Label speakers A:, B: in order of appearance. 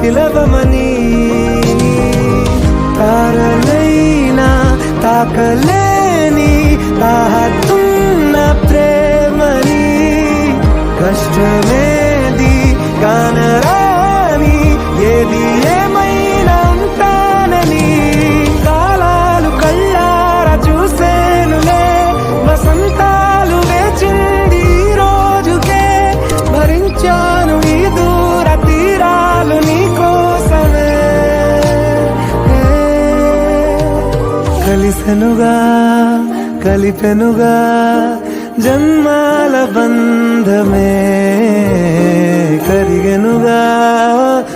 A: పిలవమని తారలైనా తాకలేని తాహతున్న ప్రేమని కష్టమేది కానరాని ఏది ఏమైనా ఉంటానని కాలాలు కళ్ళారా చూసేనులే వసంతాలు వేచింది ఈ రోజుకే భరించాను ఈ దూర తీరాలు నీ కోసమే కలిసెనుగా కలిపెనుగా జన్మాల బంధమే కరిగెనుగా